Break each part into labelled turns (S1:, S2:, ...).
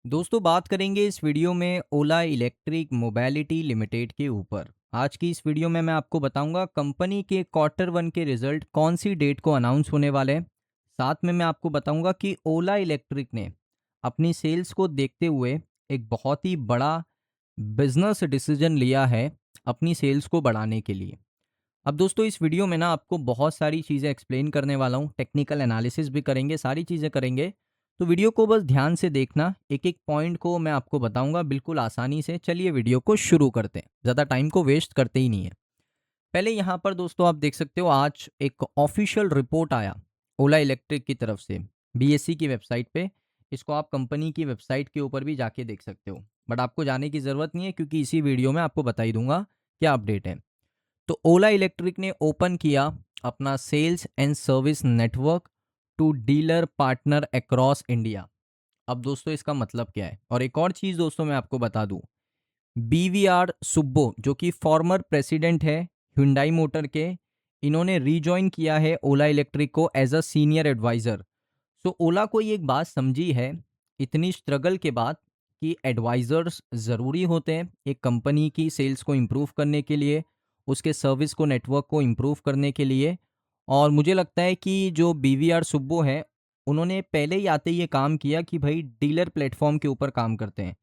S1: दोस्तों बात करेंगे इस वीडियो में ओला इलेक्ट्रिक मोबिलिटी लिमिटेड के ऊपर। आज की इस वीडियो में मैं आपको बताऊंगा कंपनी के क्वार्टर वन के रिजल्ट कौन सी डेट को अनाउंस होने वाले हैं। साथ में मैं आपको बताऊंगा कि ओला इलेक्ट्रिक ने अपनी सेल्स को देखते हुए एक बहुत ही बड़ा बिजनेस डिसीजन लिया है अपनी सेल्स को बढ़ाने के लिए। अब दोस्तों इस वीडियो में ना आपको बहुत सारी चीज़ें एक्सप्लेन करने वाला हूँ, टेक्निकल एनालिसिस भी करेंगे, सारी चीज़ें करेंगे। तो वीडियो को बस ध्यान से देखना, एक एक पॉइंट को मैं आपको बताऊंगा बिल्कुल आसानी से। चलिए वीडियो को शुरू करते हैं, ज़्यादा टाइम को वेस्ट करते ही नहीं है। पहले यहाँ पर दोस्तों आप देख सकते हो आज एक ऑफिशियल रिपोर्ट आया ओला इलेक्ट्रिक की तरफ से बीएससी की वेबसाइट पे। इसको आप कंपनी की वेबसाइट के ऊपर भी जाके देख सकते हो, बट आपको जाने की ज़रूरत नहीं है क्योंकि इसी वीडियो में आपको बता ही दूंगा क्या अपडेट है। तो ओला इलेक्ट्रिक ने ओपन किया अपना sales and service network to dealer partner across India. अब दोस्तों इसका मतलब क्या है, और एक और चीज़ दोस्तों मैं आपको बता दूं, बीवीआर सुब्बो जो कि फॉर्मर प्रेसिडेंट है हुंडई मोटर के, इन्होंने रीजॉइन किया है ओला इलेक्ट्रिक को एज अ सीनियर एडवाइज़र। सो ओला को ये एक बात समझी है इतनी स्ट्रगल के बाद कि एडवाइज़र्स ज़रूरी होते हैं एक कंपनी की सेल्स को इम्प्रूव करने के लिए, उसके सर्विस को नेटवर्क को इम्प्रूव करने के लिए। और मुझे लगता है कि जो बीवीआर सुब्बो है उन्होंने पहले ही आते ये काम किया कि भाई डीलर प्लेटफॉर्म के ऊपर काम करते हैं,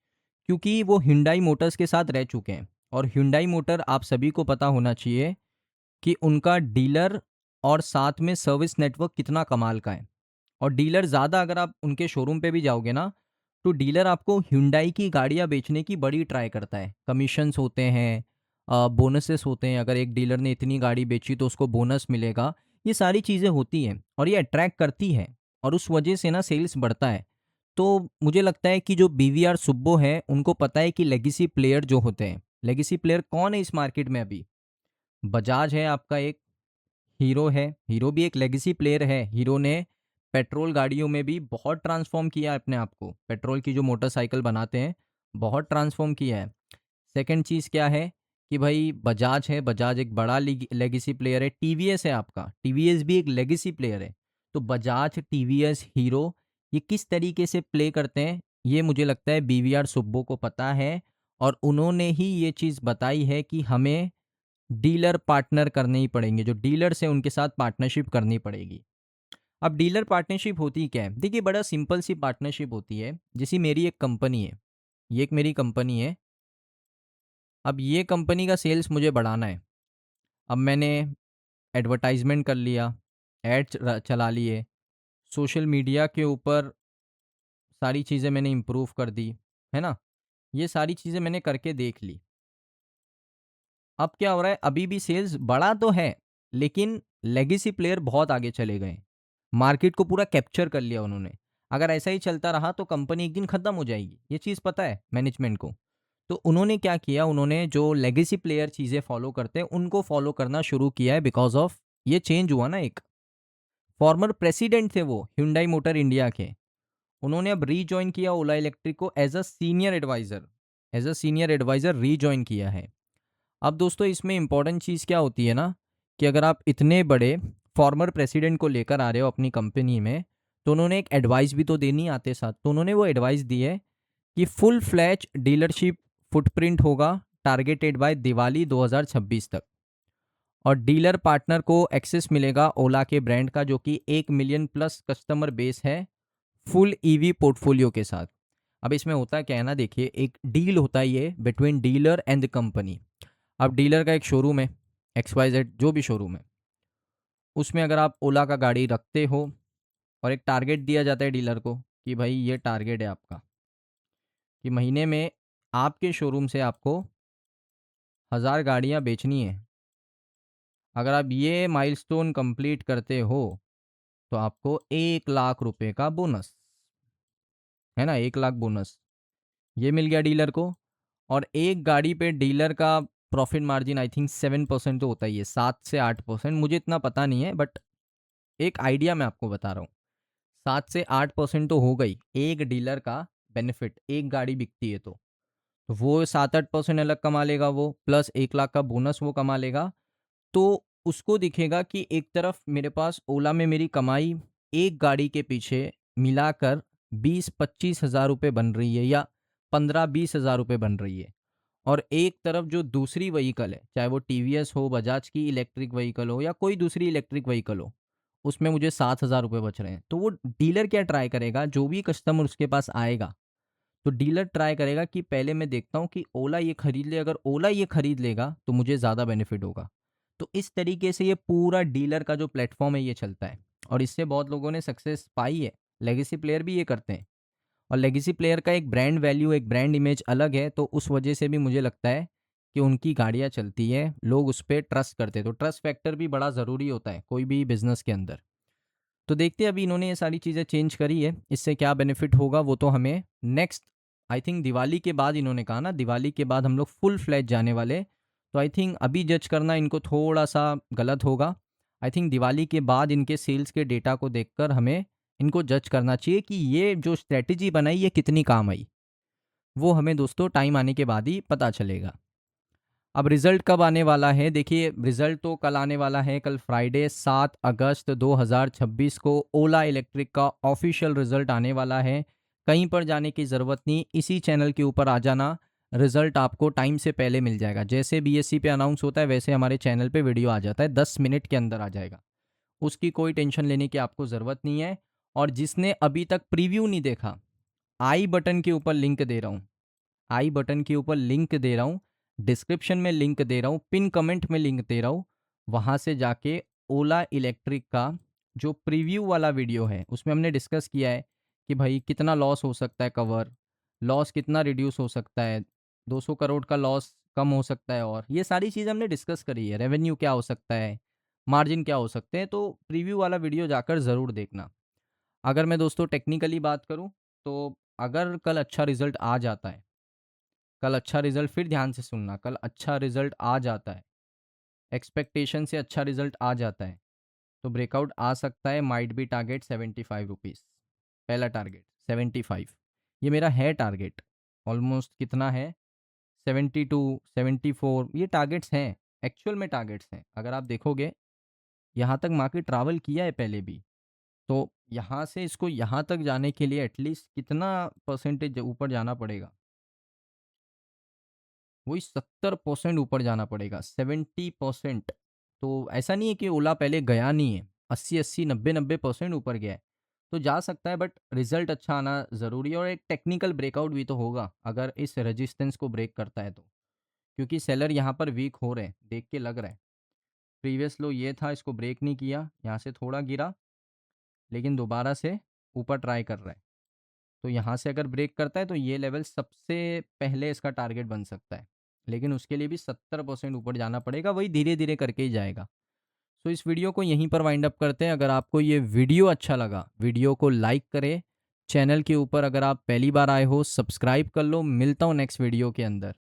S1: क्योंकि वो Hyundai मोटर्स के साथ रह चुके हैं। और Hyundai मोटर आप सभी को पता होना चाहिए कि उनका डीलर और साथ में सर्विस नेटवर्क कितना कमाल का है। और डीलर ज़्यादा अगर आप उनके शोरूम पे भी जाओगे ना, तो डीलर आपको Hyundai की गाड़ियाँ बेचने की बड़ी ट्राई करता है। कमीशंस होते हैं, बोनसेस होते हैं, अगर एक डीलर ने इतनी गाड़ी बेची तो उसको बोनस मिलेगा। ये सारी चीज़ें होती हैं और ये अट्रैक्ट करती है और उस वजह से ना सेल्स बढ़ता है। तो मुझे लगता है कि जो बीवीआर सुब्बो हैं उनको पता है कि लेगेसी प्लेयर जो होते हैं, लेगेसी प्लेयर कौन है इस मार्केट में अभी? बजाज है आपका एक, हीरो है, हीरो भी एक लेगेसी प्लेयर है। हीरो ने पेट्रोल गाड़ियों में भी बहुत ट्रांसफॉर्म किया है अपने आप को, पेट्रोल की जो मोटरसाइकिल बनाते हैं बहुत ट्रांसफॉर्म किया है। सेकंड चीज़ क्या है कि भाई बजाज है, बजाज एक बड़ा लेगेसी प्लेयर है। टीवीएस है आपका, टीवीएस भी एक लेगेसी प्लेयर है। तो बजाज, टीवीएस, हीरो, ये किस तरीके से प्ले करते हैं ये मुझे लगता है बीवीआर सुब्बो को पता है। और उन्होंने ही ये चीज़ बताई है कि हमें डीलर पार्टनर करने ही पड़ेंगे, जो डीलर्स हैं उनके साथ पार्टनरशिप करनी पड़ेगी। अब डीलर पार्टनरशिप होती क्या है? देखिए बड़ा सिंपल सी पार्टनरशिप होती है। जैसे मेरी एक कंपनी है, ये एक मेरी कंपनी है। अब ये कंपनी का सेल्स मुझे बढ़ाना है। अब मैंने एडवर्टाइजमेंट कर लिया, एड चला लिए, सोशल मीडिया के ऊपर सारी चीज़ें मैंने इम्प्रूव कर दी, है ना? ये सारी चीज़ें मैंने करके देख ली। अब क्या हो रहा है, अभी भी सेल्स बढ़ा तो है, लेकिन लेगेसी प्लेयर बहुत आगे चले गए। मार्केट को पूरा कैप्चर कर लिया उन्होंने। अगर ऐसा ही चलता रहा तो कंपनी एक दिन खत्म हो जाएगी, ये चीज़ पता है मैनेजमेंट को। तो उन्होंने क्या किया, उन्होंने जो लेगेसी प्लेयर चीज़ें फॉलो करते हैं उनको फॉलो करना शुरू किया है। बिकॉज ऑफ ये चेंज हुआ ना, एक फॉर्मर प्रेसिडेंट थे वो Hyundai मोटर इंडिया के, उन्होंने अब रीजॉइन किया ओला इलेक्ट्रिक को as a senior adviser, as a senior adviser rejoin किया है। अब दोस्तों इसमें इंपॉर्टेंट चीज़ क्या होती है ना, कि अगर आप इतने बड़े फॉर्मर प्रेसिडेंट को लेकर आ रहे हो अपनी कंपनी में, तो उन्होंने एक एडवाइस भी तो देनी आते साथ। तो उन्होंने वो एडवाइस दी है कि फुल फ्लैच डीलरशिप फुटप्रिंट होगा टारगेटेड बाय दिवाली 2026 तक। और डीलर पार्टनर को एक्सेस मिलेगा ओला के ब्रांड का, जो कि 1 मिलियन प्लस कस्टमर बेस है फुल ईवी पोर्टफोलियो के साथ। अब इसमें होता क्या है ना, देखिए एक डील होता है ये between dealer and the company. अब डीलर का एक शोरूम है, XYZ जो भी शोरूम है, उसमें अगर आप ओला का गाड़ी रखते हो और एक टारगेट दिया जाता है डीलर को कि भाई ये टारगेट है आपका कि महीने में आपके शोरूम से आपको 1,000 गाड़ियाँ बेचनी है। अगर आप ये माइलस्टोन कंप्लीट करते हो तो आपको 1 लाख रुपए का बोनस, है ना, 1 लाख बोनस ये मिल गया डीलर को। और एक गाड़ी पे डीलर का प्रॉफिट मार्जिन आई थिंक 7% तो होता ही है, 7 से 8%, मुझे इतना पता नहीं है बट एक आइडिया मैं आपको बता रहा हूँ। 7 से 8% तो हो गई एक डीलर का बेनिफिट, एक गाड़ी बिकती है तो वो 7-8% अलग कमा लेगा वो, प्लस 1 लाख का बोनस वो कमा लेगा। तो उसको दिखेगा कि एक तरफ मेरे पास ओला में मेरी कमाई एक गाड़ी के पीछे मिलाकर 20-25 हज़ार रुपये बन रही है या 15-20 हज़ार रुपये बन रही है, और एक तरफ जो दूसरी व्हीकल है, चाहे वो टीवीएस हो, बजाज की इलेक्ट्रिक व्हीकल हो या कोई दूसरी इलेक्ट्रिक व्हीकल हो, उसमें मुझे 7 हज़ार रुपये बच रहे हैं, तो वो डीलर क्या ट्राई करेगा, जो भी कस्टमर उसके पास आएगा, तो डीलर ट्राई करेगा कि पहले मैं देखता हूँ कि ओला ये खरीद ले, अगर ओला ये खरीद लेगा तो मुझे ज़्यादा बेनिफिट होगा। तो इस तरीके से ये पूरा डीलर का जो प्लेटफॉर्म है ये चलता है, और इससे बहुत लोगों ने सक्सेस पाई है। लेगेसी प्लेयर भी ये करते हैं, और लेगेसी प्लेयर का एक ब्रांड वैल्यू, एक ब्रांड इमेज अलग है, तो उस वजह से भी मुझे लगता है कि उनकी गाड़ियाँ चलती है, लोग उस पर ट्रस्ट करते हैं। तो ट्रस्ट फैक्टर भी बड़ा ज़रूरी होता है कोई भी बिजनेस के अंदर। तो देखते हैं अभी इन्होंने ये सारी चीज़ें चेंज करी है, इससे क्या बेनिफिट होगा वो तो हमें नेक्स्ट, आई थिंक दिवाली के बाद, इन्होंने कहा ना दिवाली के बाद हम लोग फुल फ्लैज जाने वाले, तो आई थिंक अभी जज करना इनको थोड़ा सा गलत होगा। आई थिंक दिवाली के बाद इनके सेल्स के डेटा को देखकर हमें इनको जज करना चाहिए कि ये जो स्ट्रेटजी बनाई ये कितनी काम आई। वो हमें दोस्तों टाइम आने के बाद ही पता चलेगा। अब रिज़ल्ट कब आने वाला है? देखिए, रिज़ल्ट तो कल आने वाला है, कल फ्राइडे 7 अगस्त 2026 को ओला इलेक्ट्रिक का ऑफिशियल रिज़ल्ट आने वाला है। कहीं पर जाने की ज़रूरत नहीं, इसी चैनल के ऊपर आ जाना, रिज़ल्ट आपको टाइम से पहले मिल जाएगा। जैसे बीएससी पे अनाउंस होता है वैसे हमारे चैनल पे वीडियो आ जाता है, 10 मिनट के अंदर आ जाएगा। उसकी कोई टेंशन लेने की आपको ज़रूरत नहीं है। और जिसने अभी तक प्रीव्यू नहीं देखा, आई बटन के ऊपर लिंक दे रहा हूँ, आई बटन के ऊपर लिंक दे रहा हूँ, डिस्क्रिप्शन में लिंक दे रहा हूँ, पिन कमेंट में लिंक दे रहा हूँ, वहाँ से जाके ओला इलेक्ट्रिक का जो प्रीव्यू वाला वीडियो है उसमें हमने डिस्कस किया है कि भाई कितना लॉस हो सकता है, कवर लॉस कितना रिड्यूस हो सकता है, 200 करोड़ का लॉस कम हो सकता है, और ये सारी चीज़ हमने डिस्कस करी है। रेवेन्यू क्या हो सकता है, मार्जिन क्या हो सकते हैं, तो प्रीव्यू वाला वीडियो जाकर ज़रूर देखना। अगर मैं दोस्तों टेक्निकली बात करूँ, तो अगर कल अच्छा रिजल्ट आ जाता है, कल अच्छा रिजल्ट, फिर ध्यान से सुनना, कल अच्छा रिजल्ट आ जाता है, एक्सपेक्टेशन से अच्छा रिजल्ट आ जाता है, तो ब्रेकआउट आ सकता है, माइट बी टारगेट 75 रुपीज़। पहला टारगेट 75, ये मेरा है टारगेट। ऑलमोस्ट कितना है, 72, 74, ये टारगेट्स हैं, एक्चुअल में टारगेट्स हैं। अगर आप देखोगे यहाँ तक मार्केट ट्रैवल किया है पहले भी, तो यहाँ से इसको यहाँ तक जाने के लिए एटलीस्ट कितना परसेंटेज ऊपर जाना पड़ेगा, वही 70% ऊपर जाना पड़ेगा, 70%। तो ऐसा नहीं है कि ओला पहले गया नहीं है, 80-80, 90-90% ऊपर गया है, तो जा सकता है, बट रिजल्ट अच्छा आना ज़रूरी है, और एक टेक्निकल ब्रेकआउट भी तो होगा अगर इस रेजिस्टेंस को ब्रेक करता है तो, क्योंकि सेलर यहाँ पर वीक हो रहे हैं, देख के लग रहा है। प्रीवियस लो ये था, इसको ब्रेक नहीं किया, यहाँ से थोड़ा गिरा, लेकिन दोबारा से ऊपर ट्राई कर रहा है। तो यहाँ से अगर ब्रेक करता है तो ये लेवल सबसे पहले इसका टारगेट बन सकता है, लेकिन उसके लिए भी 70% ऊपर जाना पड़ेगा, वही धीरे धीरे करके ही जाएगा। सो इस वीडियो को यहीं पर वाइंड अप करते हैं। अगर आपको ये वीडियो अच्छा लगा, वीडियो को लाइक करें, चैनल के ऊपर अगर आप पहली बार आए हो सब्सक्राइब कर लो। मिलता हूँ नेक्स्ट वीडियो के अंदर।